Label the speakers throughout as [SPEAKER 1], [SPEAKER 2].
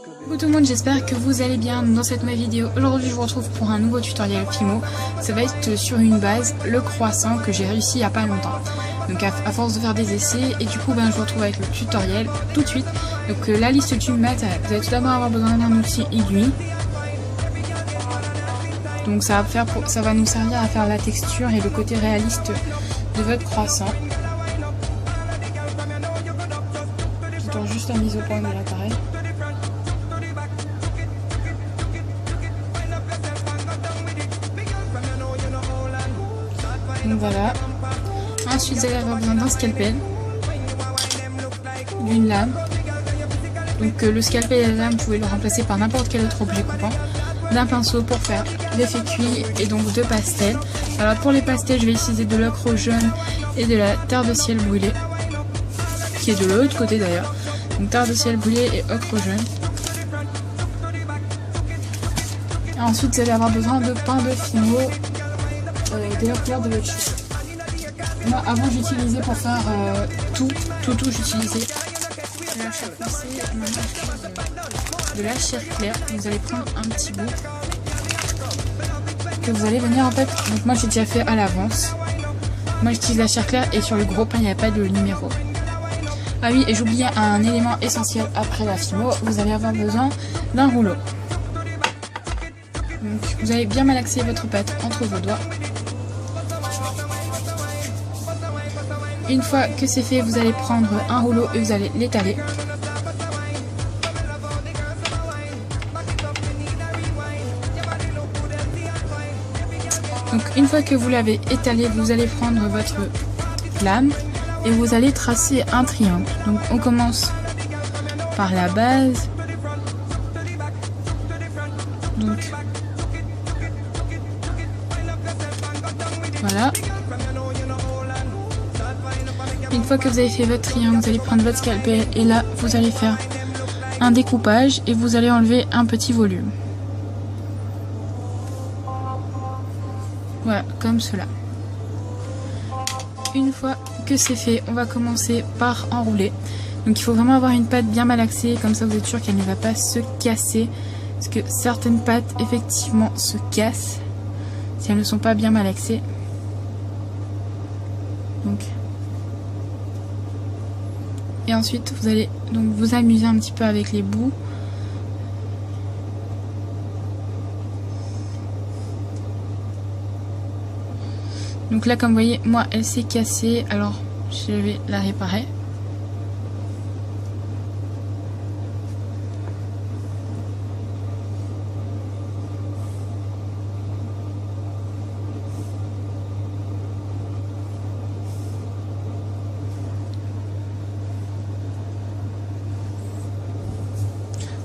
[SPEAKER 1] Coucou tout le monde, j'espère que vous allez bien dans cette nouvelle vidéo. Aujourd'hui je vous retrouve pour un nouveau tutoriel Fimo. Ça va être sur une base, le croissant, que j'ai réussi il n'y a pas longtemps. Donc à force de faire des essais, et du coup je vous retrouve avec le tutoriel tout de suite. Donc la liste du matériel, vous allez tout d'abord avoir besoin d'un outil aiguille. Donc ça va nous servir à faire la texture et le côté réaliste de votre croissant. Je tourne juste la mise au point de l'appareil. Donc voilà. Ensuite vous allez avoir besoin d'un scalpel, d'une lame. Donc le scalpel et la lame, vous pouvez le remplacer par n'importe quel autre objet coupant. D'un pinceau pour faire l'effet cuit et donc de pastels. Alors pour les pastels, je vais utiliser de l'ocre jaune et de la terre de ciel brûlée, qui est de l'autre côté d'ailleurs. Donc terre de ciel brûlée et ocre jaune. Et ensuite vous allez avoir besoin de pain de Fimo de la couleur de votre choix. Moi avant j'utilisais pour faire tout j'utilisais de la chair foncée, de la chair claire. Vous allez prendre un petit bout que vous allez venir en fait. Donc moi j'ai déjà fait à l'avance. Moi j'utilise la chair claire et sur le gros pain il n'y a pas de numéro. Ah oui, et j'oubliais un élément essentiel après la Fimo, vous allez avoir besoin d'un rouleau. Donc vous allez bien malaxer votre pâte entre vos doigts. Une fois que c'est fait, vous allez prendre un rouleau et vous allez l'étaler. Donc une fois que vous l'avez étalé, vous allez prendre votre lame et vous allez tracer un triangle. Donc on commence par la base. Donc voilà. Une fois que vous avez fait votre triangle, vous allez prendre votre scalpel et là vous allez faire un découpage et vous allez enlever un petit volume. Voilà, comme cela. Une fois que c'est fait, on va commencer par enrouler. Donc il faut vraiment avoir une pâte bien malaxée, comme ça vous êtes sûr qu'elle ne va pas se casser. Parce que certaines pâtes effectivement se cassent si elles ne sont pas bien malaxées. Donc. Et ensuite vous allez donc vous amuser un petit peu avec les bouts. Donc là comme vous voyez, moi elle s'est cassée, alors je vais la réparer.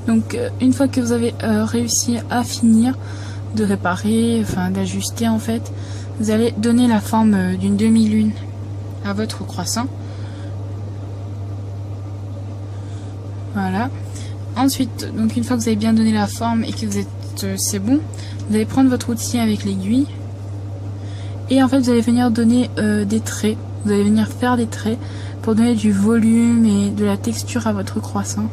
[SPEAKER 1] Donc une fois que vous avez réussi à finir de réparer, enfin d'ajuster en fait, vous allez donner la forme d'une demi-lune à votre croissant. Voilà. Ensuite, donc une fois que vous avez bien donné la forme et que vous êtes c'est bon, vous allez prendre votre outil avec l'aiguille et en fait vous allez venir donner des traits. Vous allez venir faire des traits pour donner du volume et de la texture à votre croissant.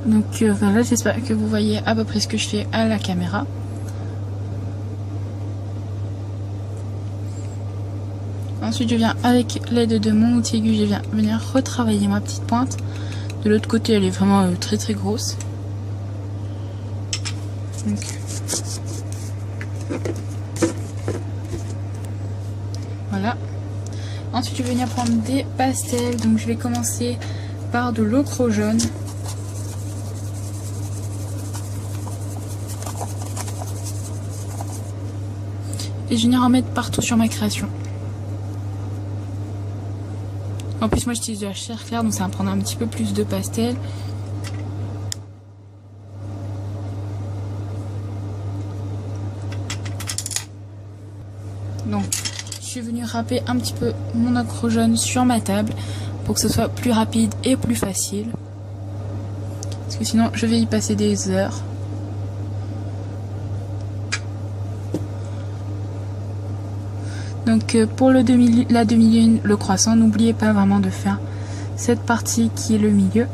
[SPEAKER 1] Donc voilà, j'espère que vous voyez à peu près ce que je fais à la caméra. Ensuite je viens avec l'aide de mon outil aiguille, je viens venir retravailler ma petite pointe. De l'autre côté elle est vraiment très grosse. Donc. Voilà. Ensuite je vais venir prendre des pastels, donc je vais commencer par de l'ocre jaune. Et je vais venir en mettre partout sur ma création. En plus moi j'utilise de la chair claire, donc ça va me prendre un petit peu plus de pastel. Donc je suis venue râper un petit peu mon ocre jaune sur ma table pour que ce soit plus rapide et plus facile. Parce que sinon je vais y passer des heures. Donc pour la demi-lune, le croissant, n'oubliez pas vraiment de faire cette partie qui est le milieu.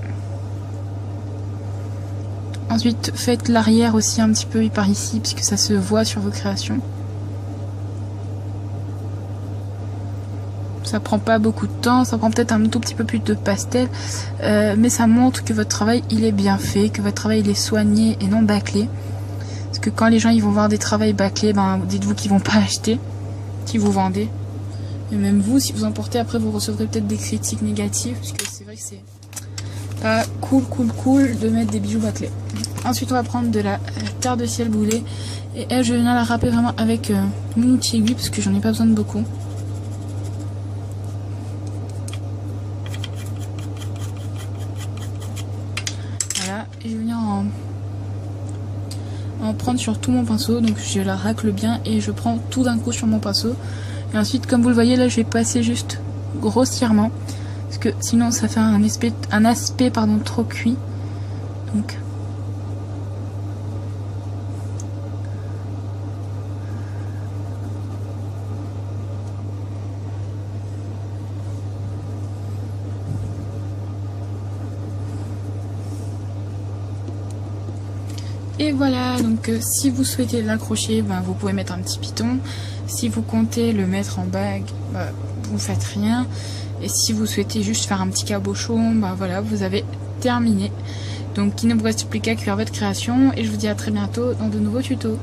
[SPEAKER 1] Ensuite faites l'arrière aussi un petit peu par ici puisque ça se voit sur vos créations. Ça prend pas beaucoup de temps, ça prend peut-être un tout petit peu plus de pastel, mais ça montre que votre travail il est bien fait, que votre travail il est soigné et non bâclé. Parce que quand les gens ils vont voir des travails bâclés, ben dites-vous qu'ils vont pas acheter si vous vendez. Et même vous, si vous en portez après, vous recevrez peut-être des critiques négatives, parce que c'est vrai que c'est pas cool de mettre des bijoux bâclés. Ensuite on va prendre de la terre de ciel brûlée et elle je viens la râper vraiment avec mon outil aiguille parce que j'en ai pas besoin de beaucoup. Voilà, et je viens en prendre sur tout mon pinceau, donc je la racle bien et je prends tout d'un coup sur mon pinceau. Et ensuite comme vous le voyez là je vais passer juste grossièrement parce que sinon ça fait un aspect trop cuit. Donc et voilà, donc si vous souhaitez l'accrocher, ben, vous pouvez mettre un petit piton. Si vous comptez le mettre en bague, ben, vous faites rien. Et si vous souhaitez juste faire un petit cabochon, ben voilà, vous avez terminé. Donc il ne vous reste plus qu'à cuire votre création et je vous dis à très bientôt dans de nouveaux tutos.